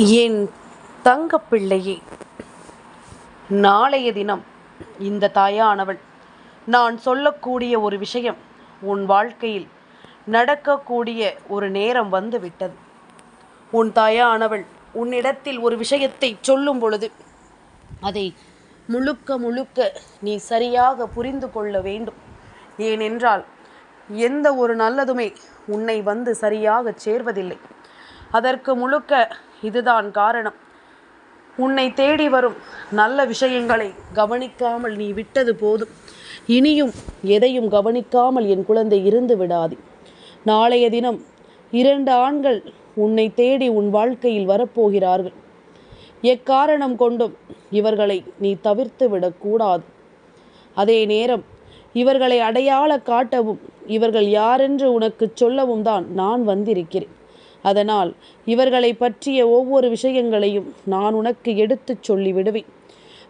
என் தங்கப்பிள்ளையே, நாளைய தினம் இந்த தாயானவள் நான் சொல்லக்கூடிய ஒரு விஷயம் உன் வாழ்க்கையில் நடக்கக்கூடிய ஒரு நேரம் வந்து விட்டது. உன் தாயானவள் உன்னிடத்தில் ஒரு விஷயத்தை சொல்லும் பொழுது அதை முழுக்க முழுக்க நீ சரியாக புரிந்து கொள்ள வேண்டும். ஏனென்றால் எந்த ஒரு நல்லதுமே உன்னை வந்து சரியாக சேர்வதில்லை. அதற்கு முழுக்க இதுதான் காரணம். உன்னை தேடி வரும் நல்ல விஷயங்களை கவனிக்காமல் நீ விட்டது போதும். இனியும் எதையும் கவனிக்காமல் என் குழந்தை இருந்து விடாது. நாளைய தினம் 2 ஆண்கள் உன்னை தேடி உன் வாழ்க்கையில் வரப்போகிறார்கள். எக்காரணம் கொண்டும் இவர்களை நீ தவிர்த்து விடக்கூடாது. அதே நேரம் இவர்களை அடையாள காட்டவும், இவர்கள் யாரென்று உனக்கு சொல்லவும் தான் நான் வந்திருக்கிறேன். அதனால் இவர்களை பற்றிய ஒவ்வொரு விஷயங்களையும் நான் உனக்கு எடுத்துச் சொல்லிவிடுவேன்.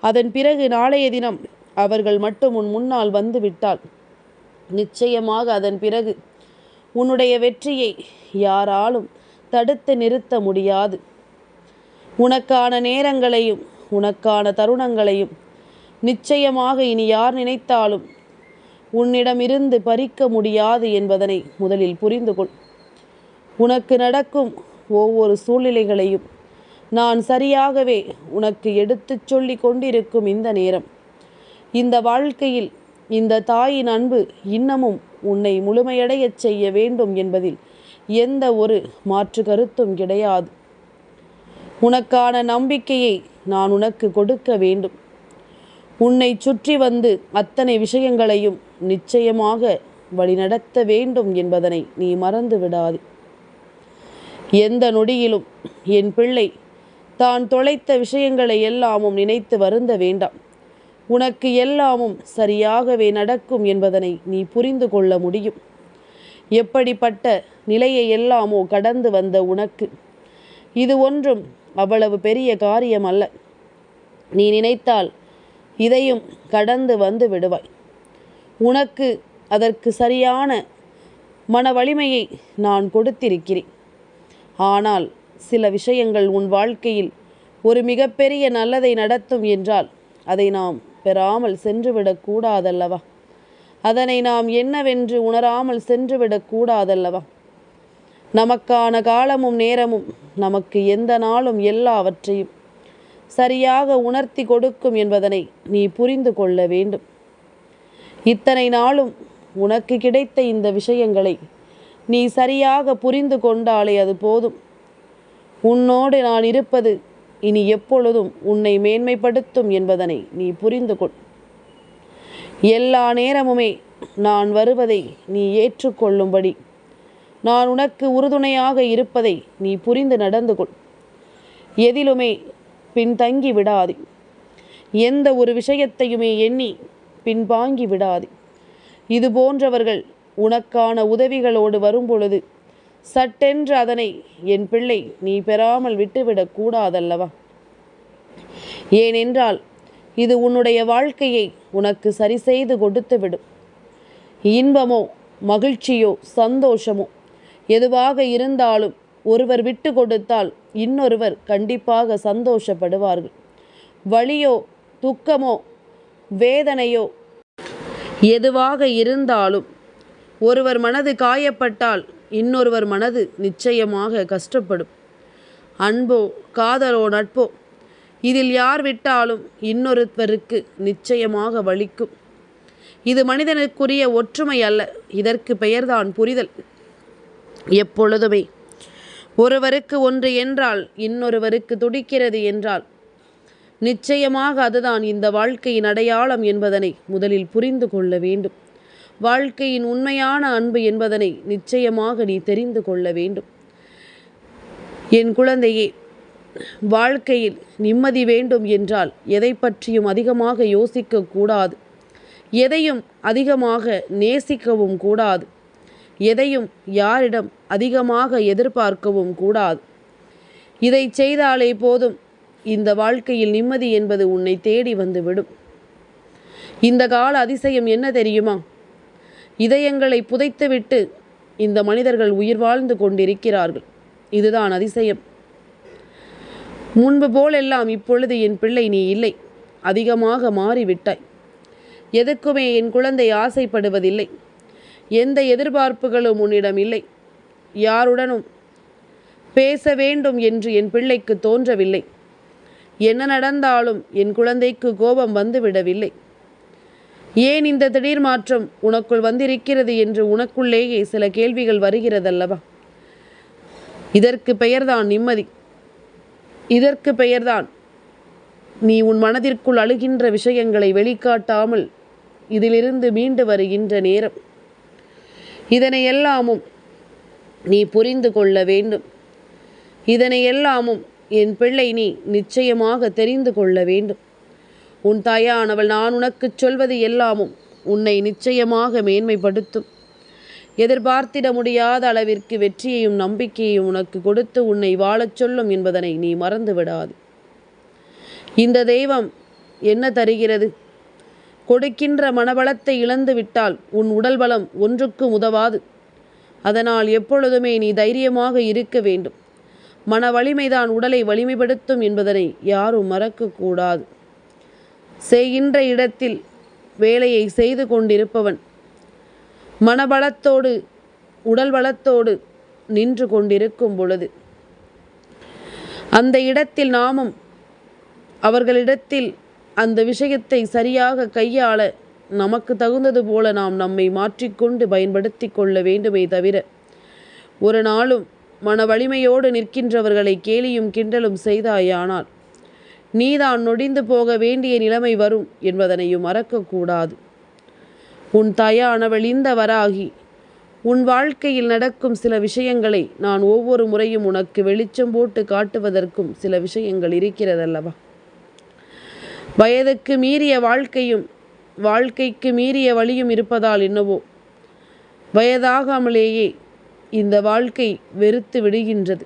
அதன் பிறகு நாளைய தினம் அவர்கள் மட்டும் உன் முன்னால் வந்துவிட்டால் நிச்சயமாக அதன் பிறகு உன்னுடைய வெற்றியை யாராலும் தடுத்து நிறுத்த முடியாது. உனக்கான நேரங்களையும் உனக்கான தருணங்களையும் நிச்சயமாக இனி யார் நினைத்தாலும் உன்னிடமிருந்து பறிக்க முடியாது என்பதனை முதலில் புரிந்து கொள். உனக்கு நடக்கும் ஒவ்வொரு சூழ்நிலைகளையும் நான் சரியாகவே உனக்கு எடுத்துச் சொல்லி கொண்டிருக்கும் இந்த நேரம், இந்த வாழ்க்கையில் இந்த தாயின் அன்பு இன்னமும் உன்னை முழுமையடையச் செய்ய வேண்டும் என்பதில் எந்த ஒரு மாற்று கருத்தும் கிடையாது. உனக்கான நம்பிக்கையை நான் உனக்கு கொடுக்க வேண்டும். உன்னை சுற்றி வந்து அத்தனை விஷயங்களையும் நிச்சயமாக வழிநடத்த வேண்டும் என்பதனை நீ மறந்து விடாதே. எந்த நொடியிலும் என் பிள்ளை தான் தொலைத்த விஷயங்களை எல்லாமும் நினைத்து வருந்த வேண்டாம். உனக்கு எல்லாமும் சரியாகவே நடக்கும் என்பதனை நீ புரிந்து கொள்ள முடியும். எப்படிப்பட்ட நிலையை எல்லாமோ கடந்து வந்த உனக்கு இது ஒன்றும் அவ்வளவு பெரிய காரியம் அல்ல. நீ நினைத்தால் இதையும் கடந்து வந்து விடுவாய். உனக்கு அதற்கு சரியான மன வலிமையை நான் கொடுத்திருக்கிறேன். ஆனால் சில விஷயங்கள் உன் வாழ்க்கையில் ஒரு மிகப்பெரிய நல்லதை நடத்தும் என்றால் அதை நாம் பெறாமல் சென்றுவிடக்கூடாதல்லவா? அதனை நாம் என்னவென்று உணராமல் சென்றுவிடக்கூடாதல்லவா? நமக்கான காலமும் நேரமும் நமக்கு எந்த நாளும் எல்லாவற்றையும் சரியாக உணர்த்தி கொடுக்கும் என்பதனை நீ புரிந்து கொள்ள வேண்டும். இத்தனை நாளும் உனக்கு கிடைத்த இந்த விஷயங்களை நீ சரியாக புரிந்து கொண்டாலே அது போதும். உன்னோடு நான் இருப்பது இனி எப்பொழுதும் உன்னை மேன்மைப்படுத்தும் என்பதனை நீ புரிந்து கொள். எல்லா நேரமுமே நான் வருவதை நீ ஏற்றுக்கொள்ளும்படி நான் உனக்கு உறுதுணையாக இருப்பதை நீ புரிந்து நடந்து கொள். எதிலுமே பின்தங்கி விடாதே. எந்த ஒரு விஷயத்தையுமே எண்ணி பின்வாங்கி விடாதே. இது போன்றவர்கள் உனக்கான உதவிகளோடு வரும்பொழுது சட்டென்று அதனை என் பிள்ளை நீ பெறாமல் விட்டுவிடக் கூடாதல்லவா? ஏனென்றால் இது உன்னுடைய வாழ்க்கையை உனக்கு சரி செய்து கொடுத்துவிடும். இன்பமோ மகிழ்ச்சியோ சந்தோஷமோ எதுவாக இருந்தாலும் ஒருவர் விட்டு கொடுத்தால் இன்னொருவர் கண்டிப்பாக சந்தோஷப்படுவார்கள். வலியோ துக்கமோ வேதனையோ எதுவாக இருந்தாலும் ஒருவர் மனது காயப்பட்டால் இன்னொருவர் மனது நிச்சயமாக கஷ்டப்படும். அன்போ காதலோ நட்போ இதில் யார் விட்டாலும் இன்னொருவருக்கு நிச்சயமாக வலிக்கும். இது மனிதனுக்குரிய ஒற்றுமை அல்ல, இதற்கு பெயர்தான் புரிதல். எப்பொழுதுமே ஒருவருக்கு ஒன்று என்றால் இன்னொருவருக்கு துடிக்கிறது என்றால் நிச்சயமாக அதுதான் இந்த வாழ்க்கையின் அடையாளம் என்பதனை முதலில் புரிந்து கொள்ள வேண்டும். வாழ்க்கையின் உண்மையான அன்பு என்பதனை நிச்சயமாக நீ தெரிந்து கொள்ள வேண்டும். என் குழந்தையே, வாழ்க்கையில் நிம்மதி வேண்டும் என்றால் எதை பற்றியும் அதிகமாக யோசிக்க கூடாது. எதையும் அதிகமாக நேசிக்கவும் கூடாது. எதையும் யாரிடம் அதிகமாக எதிர்பார்க்கவும் கூடாது. இதை செய்தாலே போதும், இந்த வாழ்க்கையில் நிம்மதி என்பது உன்னை தேடி வந்துவிடும். இந்த கால அதிசயம் என்ன தெரியுமா? இதயங்களை புதைத்துவிட்டு இந்த மனிதர்கள் உயிர் வாழ்ந்து கொண்டிருக்கிறார்கள். இதுதான் அதிசயம். முன்பு போலெல்லாம் இப்பொழுது என் பிள்ளை நீ இல்லை, அதிகமாக மாறிவிட்டாய். எதுக்குமே என் குழந்தை ஆசைப்படுவதில்லை. எந்த எதிர்பார்ப்புகளும் உன்னிடம் இல்லை. யாருடனும் பேச வேண்டும் என்று என் பிள்ளைக்கு தோன்றவில்லை. என்ன நடந்தாலும் என் குழந்தைக்கு கோபம் வந்துவிடவில்லை. ஏன் இந்த திடீர் மாற்றம் உனக்குள் வந்திருக்கிறது என்று உனக்குள்ளேயே சில கேள்விகள் வருகிறதல்லவா? இதற்கு பெயர்தான் நிம்மதி. இதற்கு பெயர்தான் நீ உன் மனதிற்குள் அழுகின்ற விஷயங்களை வெளிக்காட்டாமல் இதிலிருந்து மீண்டு வருகின்ற நேரம். இதனையெல்லாமும் நீ புரிந்து கொள்ள வேண்டும். இதனையெல்லாமும் என் பிள்ளை நீ நிச்சயமாக தெரிந்து கொள்ள வேண்டும். உன் தாயானவள் நான் உனக்கு சொல்வது எல்லாமும் உன்னை நிச்சயமாக மேன்மைப்படுத்தும். எதிர்பார்த்திட முடியாத அளவிற்கு வெற்றியையும் நம்பிக்கையையும் உனக்கு கொடுத்து உன்னை வாழச் சொல்லும் என்பதனை நீ மறந்து விடாது. இந்த தெய்வம் என்ன தருகிறது? கொடுக்கின்ற மனபலத்தை இழந்து விட்டால் உன் உடல் பலம் ஒன்றுக்கு உதவாது. அதனால் எப்பொழுதுமே நீ தைரியமாக இருக்க வேண்டும். மன வலிமைதான் உடலை வலிமைப்படுத்தும் என்பதனை யாரும் மறக்கக்கூடாது. செய்கின்ற இடத்தில் வேலையை செய்து கொண்டிருப்பவன் மனபலத்தோடு உடல் பலத்தோடு நின்று கொண்டிருக்கும் பொழுது அந்த இடத்தில் நாமும் அவர்களிடத்தில் அந்த விஷயத்தை சரியாக கையாள நமக்கு தகுந்தது போல நாம் நம்மை மாற்றிக்கொண்டு பயன்படுத்தி கொள்ள வேண்டுமே தவிர ஒரு நாளும் மன வலிமையோடு நிற்கின்றவர்களை கேலியும் கிண்டலும் செய்தாயானால் நீதான் நொடிந்து போக வேண்டிய நிலைமை வரும் என்பதனையும் மறக்கக்கூடாது. உன் தாயானவள் இந்த வராகி உன் வாழ்க்கையில் நடக்கும் சில விஷயங்களை நான் ஒவ்வொரு முறையும் உனக்கு வெளிச்சம் போட்டு காட்டுவதற்கும் சில விஷயங்கள் இருக்கிறதல்லவா? வயதுக்கு மீறிய வாழ்க்கையும் வாழ்க்கைக்கு மீறிய வழியும் இருப்பதால் என்னவோ வயதாகாமலேயே இந்த வாழ்க்கை வெறுத்து விடுகின்றது.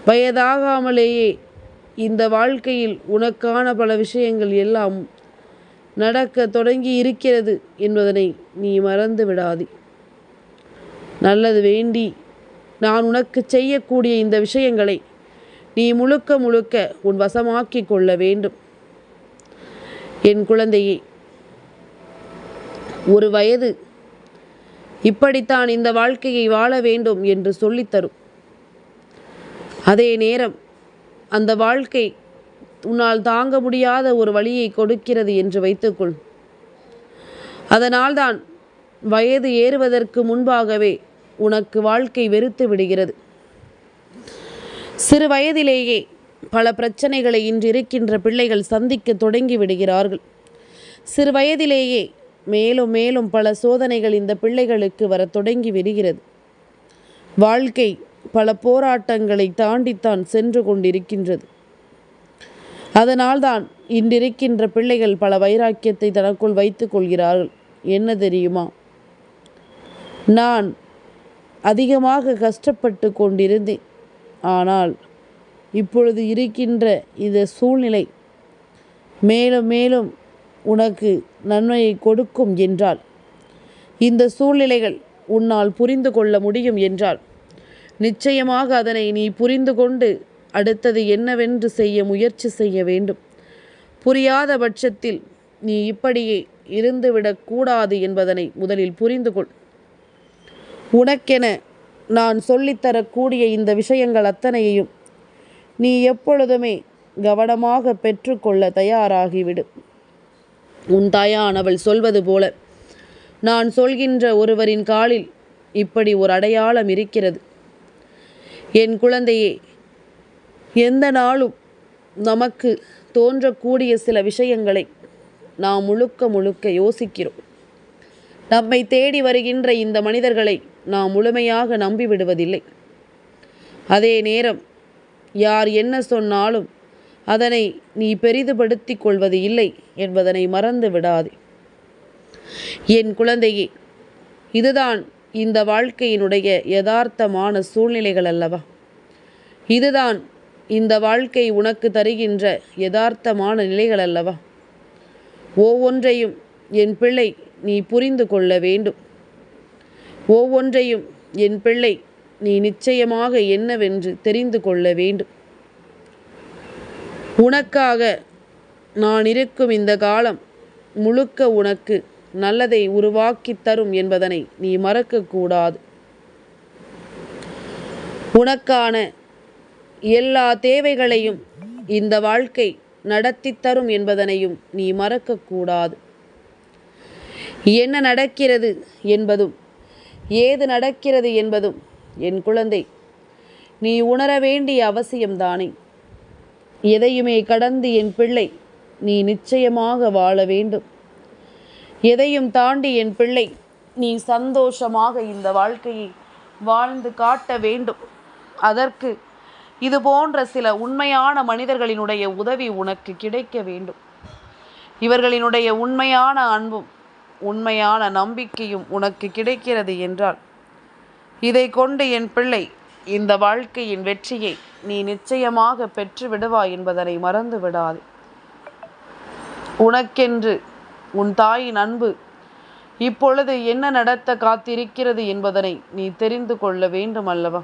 வயதாகாமலேயே இந்த வாழ்க்கையில் உனக்கான பல விஷயங்கள் எல்லாம் நடக்க தொடங்கி இருக்கிறது என்பதனை நீ மறந்து விடாதே. நல்லது வேண்டி நான் உனக்கு செய்யக்கூடிய இந்த விஷயங்களை நீ முழுக்க முழுக்க உன் வசமாக்கி கொள்ள வேண்டும். என் குழந்தையே, ஒரு வயது இப்படித்தான் இந்த வாழ்க்கையை வாழ வேண்டும் என்று சொல்லித்தரும். அதே நேரம் அந்த வாழ்க்கை உன்னால் தாங்க முடியாத ஒரு வழியை கொடுக்கிறது என்று வைத்துக்கொள். அதனால்தான் வயது ஏறுவதற்கு முன்பாகவே உனக்கு வாழ்க்கை வெறுத்து விடுகிறது. சிறு வயதிலேயே பல பிரச்சனைகளை இன்று இருக்கின்ற பிள்ளைகள் சந்திக்க தொடங்கி விடுகிறார்கள். சிறு வயதிலேயே மேலும் மேலும் பல சோதனைகள் இந்த பிள்ளைகளுக்கு வர தொடங்கி விடுகிறது. வாழ்க்கை பல போராட்டங்களை தாண்டித்தான் சென்று கொண்டிருக்கின்றது. அதனால்தான் இன்றிருக்கின்ற பிள்ளைகள் பல வைராக்கியத்தை தனக்குள் வைத்து கொள்கிறார்கள். என்ன தெரியுமா? நான் அதிகமாக கஷ்டப்பட்டு கொண்டிருந்தேன். ஆனால் இப்பொழுது இருக்கின்ற இந்த சூழ்நிலை மேலும் மேலும் உனக்கு நன்மையை கொடுக்கும் என்றால், இந்த சூழ்நிலைகள் உன்னால் புரிந்து கொள்ள முடியும் என்றால் நிச்சயமாக அதனை நீ புரிந்து கொண்டு அடுத்தது என்னவென்று செய்ய முயற்சி செய்ய வேண்டும். புரியாத பட்சத்தில் நீ இப்படியே இருந்துவிடக்கூடாது என்பதனை முதலில் புரிந்து கொள். உனக்கென நான் சொல்லித்தரக்கூடிய இந்த விஷயங்கள் அத்தனையையும் நீ எப்பொழுதுமே கவனமாக பெற்றுக்கொள்ள தயாராகிவிடு. உன் தாயானவள் சொல்வது போல நான் சொல்கின்ற ஒருவரின் காலில் இப்படி ஒரு அடையாளம் இருக்கிறது. என் குழந்தையே, எந்த நாளும் நமக்கு தோன்றக்கூடிய சில விஷயங்களை நாம் முழுக்க முழுக்க யோசிக்கிறோம். நம்மை தேடி வருகின்ற இந்த மனிதர்களை நாம் முழுமையாக நம்பிவிடுவதில்லை. அதே நேரம் யார் என்ன சொன்னாலும் அதனை நீ பெரிதுபடுத்தி கொள்வது இல்லை என்பதனை மறந்து விடாதே. என் குழந்தையே, இதுதான் இந்த வாழ்க்கையினுடைய யதார்த்தமான சூழ்நிலைகள் அல்லவா? இதுதான் இந்த வாழ்க்கை உனக்கு தருகின்ற யதார்த்தமான நிலைகள் அல்லவா? ஒவ்வொன்றையும் என் பிள்ளை நீ புரிந்து கொள்ள வேண்டும். ஒவ்வொன்றையும் என் பிள்ளை நீ நிச்சயமாக என்னவென்று தெரிந்து கொள்ள வேண்டும். உனக்காக நான் இருக்கும் இந்த காலம் முழுக்க உனக்கு நல்லதை உருவாக்கித் தரும் என்பதனை நீ மறக்கக்கூடாது. உனக்கான எல்லா தேவைகளையும் இந்த வாழ்க்கை நடத்தி தரும் என்பதனையும் நீ மறக்கக்கூடாது. என்ன நடக்கிறது என்பதும் ஏது நடக்கிறது என்பதும் என் குழந்தை நீ உணர வேண்டிய அவசியம்தானே. எதையுமே கடந்து என் பிள்ளை நீ நிச்சயமாக வாழ வேண்டும். எதையும் தாண்டி என் பிள்ளை நீ சந்தோஷமாக இந்த வாழ்க்கையை வாழ்ந்து காட்ட வேண்டும். அதற்கு இது போன்ற சில உண்மையான மனிதர்களினுடைய உதவி உனக்கு கிடைக்க வேண்டும். இவர்களினுடைய உண்மையான அன்பும் உண்மையான நம்பிக்கையும் உனக்கு கிடைக்கிறது என்றால் இதை கொண்டு என் பிள்ளை இந்த வாழ்க்கையின் வெற்றியை நீ நிச்சயமாக பெற்று விடுவாய் என்பதனை மறந்து விடாது. உனக்கென்று உன் தாயின் அன்பு இப்பொழுது என்ன நடத்த காத்திருக்கிறது என்பதனை நீ தெரிந்து கொள்ள வேண்டும் அல்லவா?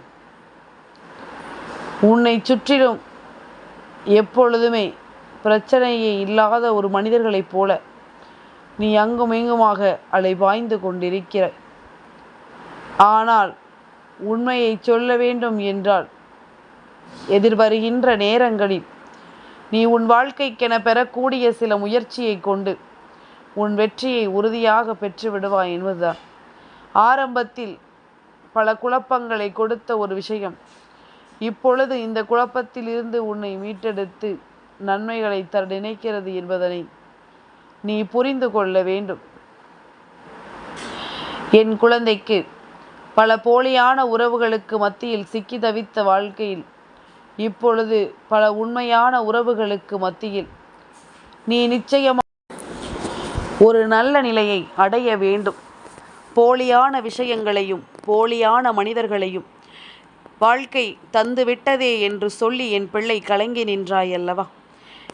உன்னை சுற்றிலும் எப்பொழுதுமே பிரச்சனையே இல்லாத ஒரு மனிதர்களைப் போல நீ அங்கும் இங்குமாக அலைபாய்ந்து கொண்டிருக்கிறாய். ஆனால் உண்மையை சொல்ல வேண்டும் என்றால் எதிர்வருகின்ற நேரங்களில் நீ உன் வாழ்க்கைக்கென பெறக்கூடிய சில முயற்சியை கொண்டு உன் வெற்றியை உறுதியாக பெற்று விடுவாய் என்பதுதான். ஆரம்பத்தில் பல குழப்பங்களை கொடுத்த ஒரு விஷயம் இப்பொழுது இந்த குழப்பத்தில் இருந்து உன்னை மீட்டெடுத்து நன்மைகளை தர நினைக்கிறது என்பதனை நீ புரிந்து கொள்ள வேண்டும். என் குழந்தைக்கு பல போலியான உறவுகளுக்கு மத்தியில் சிக்கி தவித்த வாழ்க்கையில் இப்பொழுது பல உண்மையான உறவுகளுக்கு மத்தியில் நீ நிச்சயமாக ஒரு நல்ல நிலையை அடைய வேண்டும். போலியான விஷயங்களையும் போலியான மனிதர்களையும் வாழ்க்கை தந்து விட்டதே என்று சொல்லி என் பிள்ளை கலங்கி நின்றாய் அல்லவா?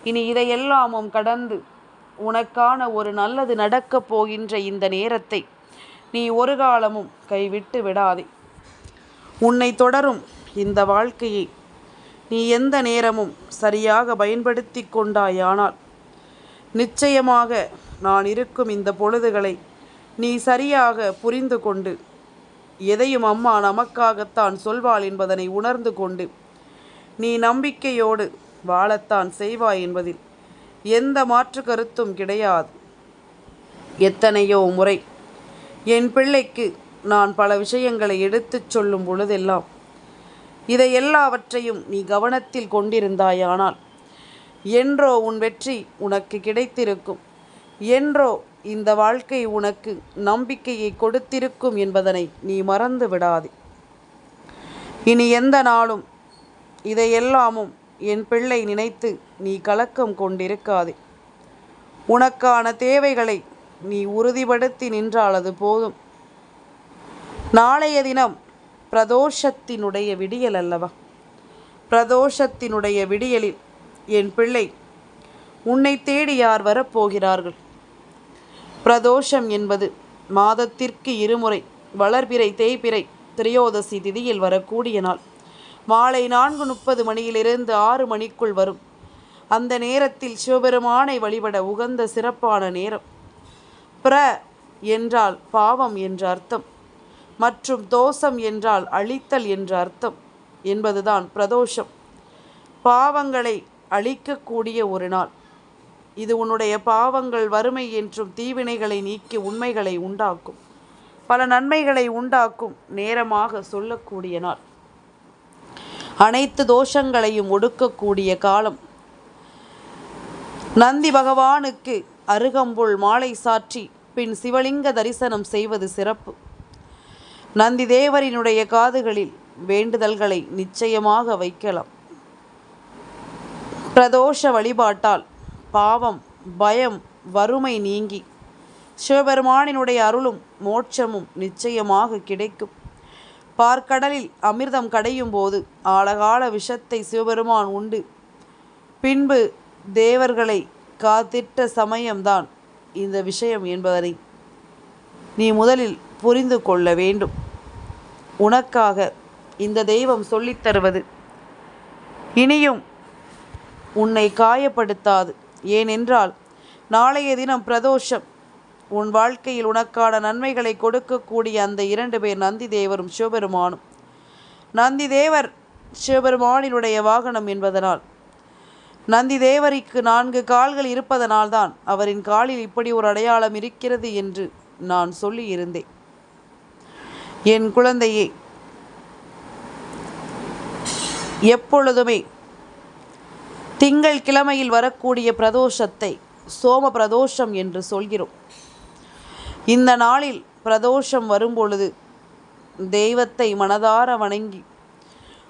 இனி இதையெல்லாமும் கடந்து உனக்கான ஒரு நல்லது நடக்கப் போகின்ற இந்த நேரத்தை நீ ஒரு காலமும் கைவிட்டு விடாதே. உன்னை தொடரும் இந்த வாழ்க்கையை நீ எந்த நேரமும் சரியாக பயன்படுத்தி கொண்டாயானால் நிச்சயமாக நான் இருக்கும் இந்த பொழுதுகளை நீ சரியாக புரிந்து கொண்டு எதையும் அம்மா நமக்காகத்தான் சொல்வாள் என்பதனை உணர்ந்து கொண்டு நீ நம்பிக்கையோடு வாழத்தான் செய்வாய் என்பதில் எந்த மாற்று கருத்தும் கிடையாது. எத்தனையோ முறை என் பிள்ளைக்கு நான் பல விஷயங்களை எடுத்துச் சொல்லும் பொழுதெல்லாம் இதை எல்லாவற்றையும் நீ கவனத்தில் கொண்டிருந்தாயானால் என்றோ உன் வெற்றி உனக்கு கிடைத்திருக்கும், என்றோ இந்த வாழ்க்கை உனக்கு நம்பிக்கையை கொடுத்திருக்கும் என்பதனை நீ மறந்து விடாதே. இனி எந்த நாளும் இதையெல்லாமும் என் பிள்ளை நினைத்து நீ கலக்கம் கொண்டிருக்காதே. உனக்கான தேவைகளை நீ உறுதிப்படுத்தி நின்றால் அது போதும். நாளைய தினம் பிரதோஷத்தினுடைய விடியல் அல்லவா? பிரதோஷத்தினுடைய விடியலில் என் பிள்ளை உன்னை தேடி யார் வரப்போகிறார்கள்? பிரதோஷம் என்பது மாதத்திற்கு இருமுறை வளர்பிறை தேய்பிறை திரையோதசி திதியில் வரக்கூடிய நாள். மாலை 4:30 மணியிலிருந்து 6 மணிக்குள் வரும். அந்த நேரத்தில் சிவபெருமானை வழிபட உகந்த சிறப்பான நேரம். பிர என்றால் பாவம் என்ற அர்த்தம் மற்றும் தோஷம் என்றால் அழித்தல் என்ற அர்த்தம் என்பதுதான் பிரதோஷம். பாவங்களை அழிக்கக்கூடிய ஒரு நாள் இது. உன்னுடைய பாவங்கள் வறுமை என்றும் தீவினைகளை நீக்கி உண்மைகளை உண்டாக்கும், பல நன்மைகளை உண்டாக்கும் நேரமாக சொல்லக்கூடிய நாள். அனைத்து தோஷங்களையும் ஒடுக்கக்கூடிய காலம். நந்தி பகவானுக்கு அருகம்புல் மாலை சாற்றி பின் சிவலிங்க தரிசனம் செய்வது சிறப்பு. நந்தி தேவரினுடைய காதுகளில் வேண்டுதல்களை நிச்சயமாக வைக்கலாம். பிரதோஷ வழிபாட்டால் பாவம் பயம் வறுமை நீங்கி சிவபெருமானினுடைய அருளும் மோட்சமும் நிச்சயமாக கிடைக்கும். பார்க்கடலில் அமிர்தம் கடையும் போது ஆழகால விஷத்தை சிவபெருமான் உண்டு பின்பு தேவர்களை காத்திட்ட சமயம்தான் இந்த விஷயம் என்பதனை நீ முதலில் புரிந்து கொள்ள வேண்டும். உனக்காக இந்த தெய்வம் சொல்லித் தருவது இனியும் உன்னை காயப்படுத்தாது. ஏனென்றால் நாளைய தினம் பிரதோஷம். உன் வாழ்க்கையில் உனக்கான நன்மைகளை கொடுக்கக்கூடிய அந்த 2 பேர் நந்தி தேவரும் சிவபெருமானும். நந்தி தேவர் சிவபெருமானினுடைய வாகனம் என்பதனால், நந்தி தேவருக்கு 4 கால்கள் இருப்பதனால்தான் அவரின் காலில் இப்படி ஒரு அடையாளம் இருக்கிறது என்று நான் சொல்லியிருந்தேன். என் குழந்தையே, எப்பொழுதுமே திங்கள் கிழமையில் வரக்கூடிய பிரதோஷத்தை சோம பிரதோஷம் என்று சொல்கிறோம். இந்த நாளில் பிரதோஷம் வரும்பொழுது தெய்வத்தை மனதார வணங்கி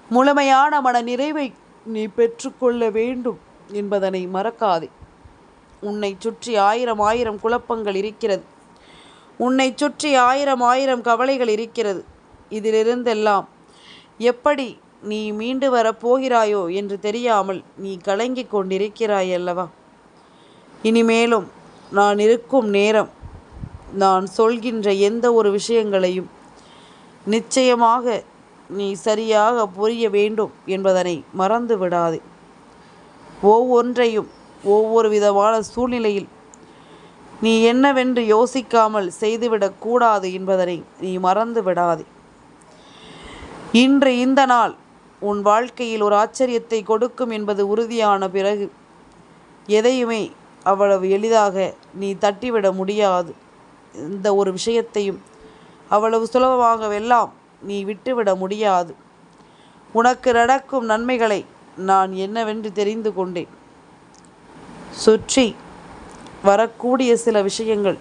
முழுமையான மன நிறைவை நீ பெற்றுக்கொள்ள வேண்டும் என்பதனை மறக்காதே. உன்னை சுற்றி ஆயிரம் குழப்பங்கள் இருக்கிறது. உன்னை சுற்றி ஆயிரம் கவலைகள் இருக்கிறது. இதிலிருந்தெல்லாம் எப்படி நீ மீண்டு வரப்போகிறாயோ என்று தெரியாமல் நீ கலங்கிக் கொண்டிருக்கிறாய் அல்லவா? இனிமேலும் நான் இருக்கும் நேரம் நான் சொல்கின்ற எந்த ஒரு விஷயங்களையும் நிச்சயமாக நீ சரியாக புரிய வேண்டும் என்பதனை மறந்து விடாதே. ஒவ்வொன்றையும் ஒவ்வொரு விதமான சூழ்நிலையில் நீ என்னவென்று யோசிக்காமல் செய்துவிடக்கூடாது என்பதனை நீ மறந்து விடாதே. இன்று இந்த நாள் உன் வாழ்க்கையில் ஒரு ஆச்சரியத்தை கொடுக்கும் என்பது உறுதியான பிறகு எதையுமே அவ்வளவு எளிதாக நீ தட்டிவிட முடியாது. இந்த ஒரு விஷயத்தையும் அவ்வளவு சுலபமாகவெல்லாம் நீ விட்டுவிட முடியாது. உனக்கு நடக்கும் நன்மைகளை நான் என்னவென்று தெரிந்து கொண்டேன். சுற்றி வரக்கூடிய சில விஷயங்கள்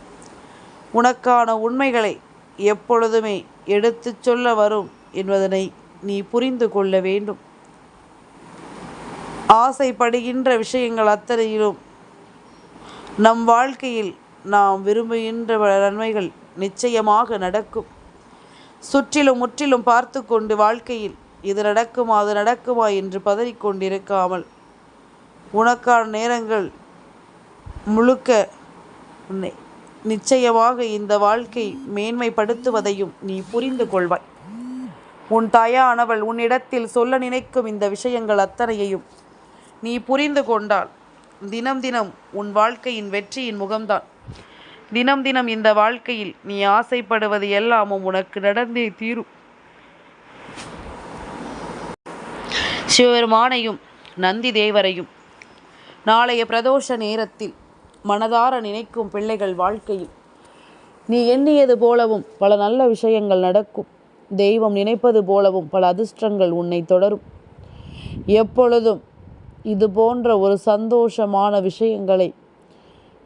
உனக்கான உண்மைகளை எப்பொழுதுமே எடுத்துச் சொல்ல வரும் என்பதனை நீ புரிந்து கொள்ள வேண்டும். ஆசைப்படுகின்ற விஷயங்கள் அத்தனையிலும் நம் வாழ்க்கையில் நாம் விரும்புகின்ற நன்மைகள் நிச்சயமாக நடக்கும். சுற்றிலும் முற்றிலும் பார்த்து கொண்டு வாழ்க்கையில் இது நடக்குமா அது நடக்குமா என்று பதறிக்கொண்டிருக்காமல் உனக்கான நேரங்கள் முழுக்க உன்னை நிச்சயமாக இந்த வாழ்க்கை மேன்மைப்படுத்துவதையும் நீ புரிந்து கொள்வாய். உன் தாயானவள் உன்னிடத்தில் சொல்ல நினைக்கும் இந்த விஷயங்கள் அத்தனையையும் நீ புரிந்து கொண்டால் தினம் தினம் உன் வாழ்க்கையின் வெற்றியின் முகம்தான். தினம் தினம் இந்த வாழ்க்கையில் நீ ஆசைப்படுவது எல்லாமும் உனக்கு நடந்தே தீரும். சிவபெருமானையும் நந்தி தேவரையும் நாளைய பிரதோஷ நேரத்தில் மனதார நினைக்கும் பிள்ளைகள் வாழ்க்கையில் நீ எண்ணியது போலவும் பல நல்ல விஷயங்கள் நடக்கும். தெய்வம் நினைப்பது போலவும் பல அதிர்ஷ்டங்கள் உன்னை தொடரும். எப்பொழுதும் இது போன்ற ஒரு சந்தோஷமான விஷயங்களை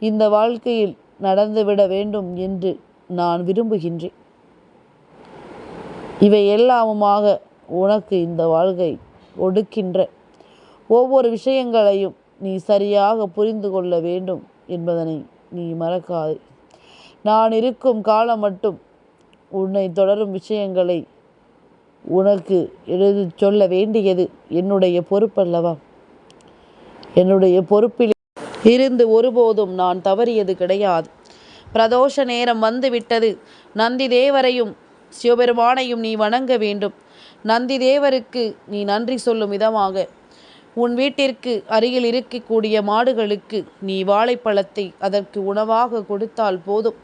இந்த வாழ்க்கையில் நடந்துவிட வேண்டும் என்று நான் விரும்புகின்றேன். இவை எல்லாமுமாக உனக்கு இந்த வாழ்க்கை கொடுக்கின்ற ஒவ்வொரு விஷயங்களையும் நீ சரியாக புரிந்து கொள்ள வேண்டும் என்பதனை நீ மறக்காதே. நான் இருக்கும் காலம் மட்டும் உன்னை தொடரும் விஷயங்களை உனக்கு எழுதி சொல்ல வேண்டியது என்னுடைய பொறுப்பல்லவா? என்னுடைய பொறுப்பில் இருந்து ஒருபோதும் நான் தவறியது கிடையாது. பிரதோஷ நேரம் வந்துவிட்டது. நந்தி தேவரையும் சிவபெருமானையும் நீ வணங்க வேண்டும். நந்தி தேவருக்கு நீ நன்றி சொல்லும் விதமாக உன் வீட்டிற்கு அருகில் இருக்கக்கூடிய மாடுகளுக்கு நீ வாழைப்பழத்தை அதற்கு உணவாக கொடுத்தால் போதும்.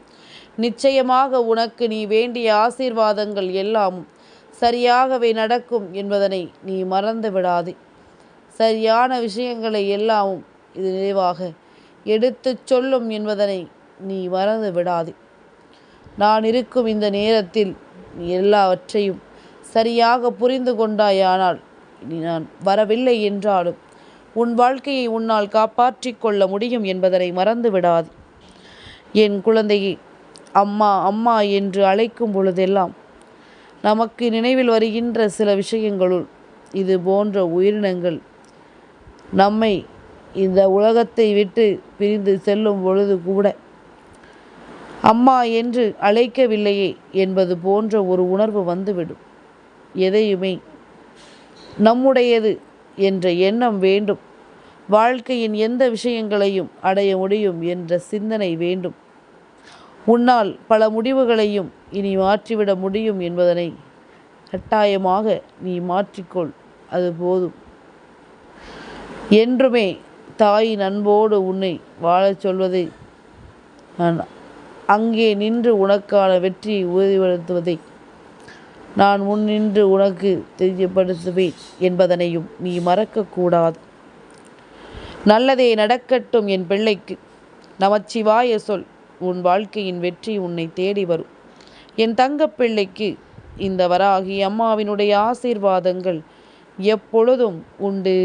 நிச்சயமாக உனக்கு நீ வேண்டிய ஆசீர்வாதங்கள் எல்லாமும் சரியாகவே நடக்கும் என்பதனை நீ மறந்து விடாதே. சரியான விஷயங்களை எல்லாமும் இது நினைவாக எடுத்து சொல்லும் என்பதனை நீ மறந்து விடாதே. நான் இருக்கும் இந்த நேரத்தில் நீ எல்லாவற்றையும் சரியாக புரிந்து கொண்டாயானால் இனி நான் வரவில்லை என்றாலும் உன் வாழ்க்கையை உன்னால் காப்பாற்றி கொள்ள முடியும் என்பதனை மறந்து விடாது. என் குழந்தையை அம்மா அம்மா என்று அழைக்கும் பொழுதெல்லாம் நமக்கு நினைவில் வருகின்ற சில விஷயங்களுள் இது போன்ற உயிரினங்கள் நம்மை இந்த உலகத்தை விட்டு பிரிந்து செல்லும் பொழுது கூட அம்மா என்று அழைக்கவில்லையே என்பது போன்ற ஒரு உணர்வு வந்துவிடும். எதையுமே நம்முடையது என்ற எண்ணம் வேண்டும். வாழ்க்கையின் எந்த விஷயங்களையும் அடைய முடியும் என்ற சிந்தனை வேண்டும். உன்னால் பல முடிவுகளையும் இனி மாற்றிவிட முடியும் என்பதனை கட்டாயமாக நீ மாற்றிக்கொள். அது போதும். என்றுமே தாயின் அன்போடு உன்னை வாழச் சொல்வதை நான் அங்கே நின்று உனக்கான வெற்றியை உறுதிப்படுத்துவதை நான் முன்னின்று உனக்கு தெரியப்படுத்துவேன் என்பதனையும் நீ மறக்கக்கூடாது. நல்லதே நடக்கட்டும் என் பிள்ளைக்கு. நமச்சிவாய சொல். உன் வாழ்க்கையின் வெற்றி உன்னை தேடி வரும். என் தங்கப்பிள்ளைக்கு இந்த வராகி அம்மாவினுடைய ஆசீர்வாதங்கள் எப்பொழுதும் உண்டு.